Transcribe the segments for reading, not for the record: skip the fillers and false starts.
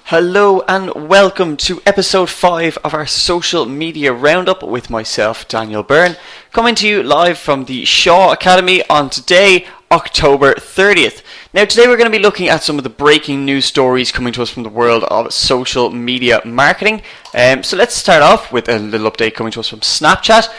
Hello and welcome to episode 5 of our social media roundup with myself, Daniel Byrne, coming to you live from the Shaw Academy on today, October 30th. Now today we're going to be looking at some of the breaking news stories coming to us from the world of social media marketing. So let's start off with a little update coming to us from Snapchat.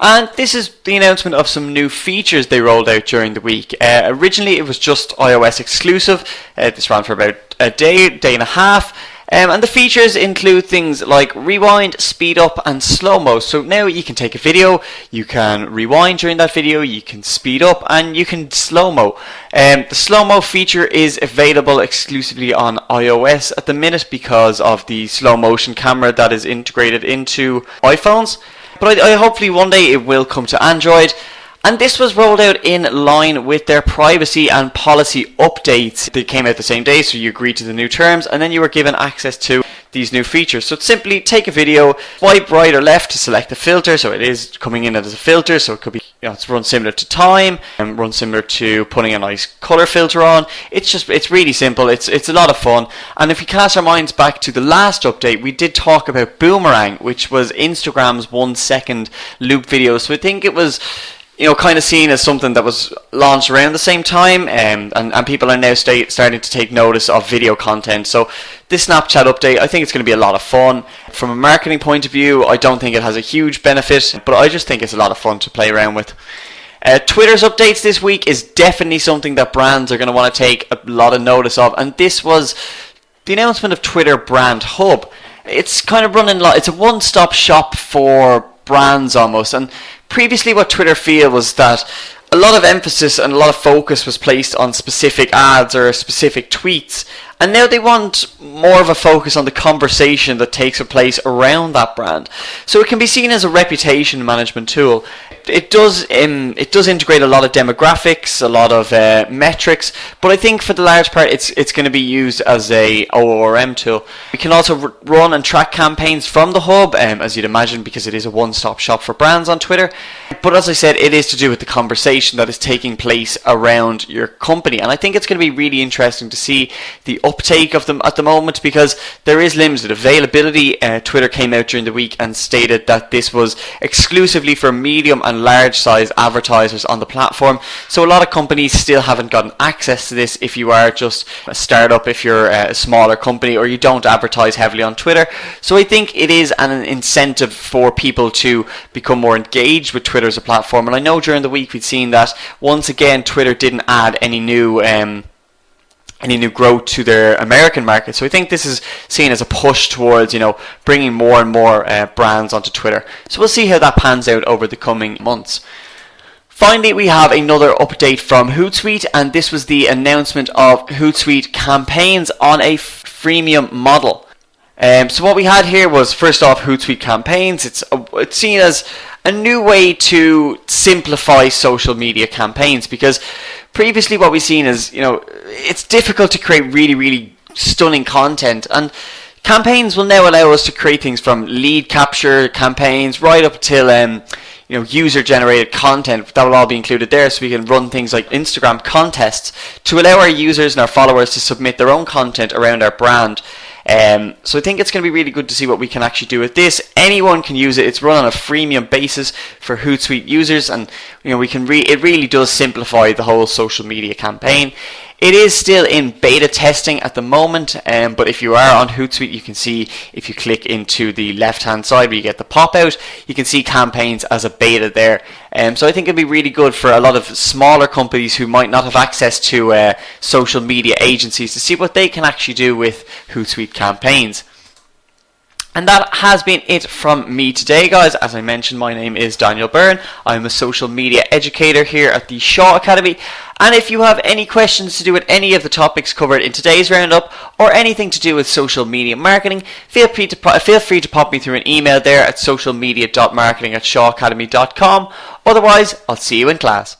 And this is the announcement of some new features they rolled out during the week. Originally it was just iOS exclusive. This ran for about a day and a half. And the features include things like rewind, speed up and slow-mo. So now you can take a video, you can rewind during that video, you can speed up and you can slow-mo. The slow-mo feature is available exclusively on iOS at the minute because of the slow motion camera that is integrated into iPhones. But I hopefully one day it will come to Android. And this was rolled out in line with their privacy and policy updates. They came out the same day, so you agreed to the new terms, and then you were given access to these new features. So simply take a video, swipe right or left to select the filter. So it is coming in as a filter, so it could be, it's run similar to time and run similar to putting a nice color filter on. It's really simple. It's a lot of fun. And if we cast our minds back to the last update, we did talk about Boomerang, which was Instagram's 1 second loop video. So I think it was kind of seen as something that was launched around the same time, and people are now starting to take notice of video content. So this Snapchat update, I think it's going to be a lot of fun. From a marketing point of view, I don't think it has a huge benefit, but I just think it's a lot of fun to play around with. Twitter's updates this week is definitely something that brands are going to want to take a lot of notice of, and this was the announcement of Twitter Brand Hub. It's kind of it's a one-stop shop for brands almost, and previously what Twitter feel was that a lot of emphasis and a lot of focus was placed on specific ads or specific tweets, and now they want more of a focus on the conversation that takes place around that brand. So it can be seen as a reputation management tool. It does integrate a lot of demographics, a lot of metrics, but I think for the large part it's going to be used as a ORM tool. We can also run and track campaigns from the hub, as you'd imagine, because it is a one-stop shop for brands on Twitter. But as I said, it is to do with the conversation that is taking place around your company, and I think it's going to be really interesting to see the uptake of them at the moment, because there is limited availability. Twitter came out during the week and stated that this was exclusively for medium and large size advertisers on the platform. So a lot of companies still haven't gotten access to this if you are just a startup, if you're a smaller company, or you don't advertise heavily on Twitter. So I think it is an incentive for people to become more engaged with Twitter as a platform. And I know during the week we'd seen that once again Twitter didn't add any new growth to their American market. So I think this is seen as a push towards, bringing more and more brands onto Twitter. So we'll see how that pans out over the coming months. Finally, we have another update from HootSuite, and this was the announcement of HootSuite campaigns on a freemium model. So what we had here was, first off, HootSuite campaigns. It's seen as a new way to simplify social media campaigns, because previously what we've seen is, it's difficult to create really, really stunning content, and campaigns will now allow us to create things from lead capture campaigns right up till user-generated content. That will all be included there, so we can run things like Instagram contests to allow our users and our followers to submit their own content around our brand. So I think it's going to be really good to see what we can actually do with this. Anyone can use it. It's run on a freemium basis for HootSuite users, and it really does simplify the whole social media campaign. It is still in beta testing at the moment, but if you are on HootSuite, you can see, if you click into the left hand side where you get the pop out, you can see campaigns as a beta there. So I think it'd be really good for a lot of smaller companies who might not have access to social media agencies to see what they can actually do with HootSuite campaigns. And that has been it from me today, guys. As I mentioned, my name is Daniel Byrne. I'm a social media educator here at the Shaw Academy. And if you have any questions to do with any of the topics covered in today's roundup, or anything to do with social media marketing, feel free to pop me through an email there at socialmedia.marketing@shawacademy.com. Otherwise, I'll see you in class.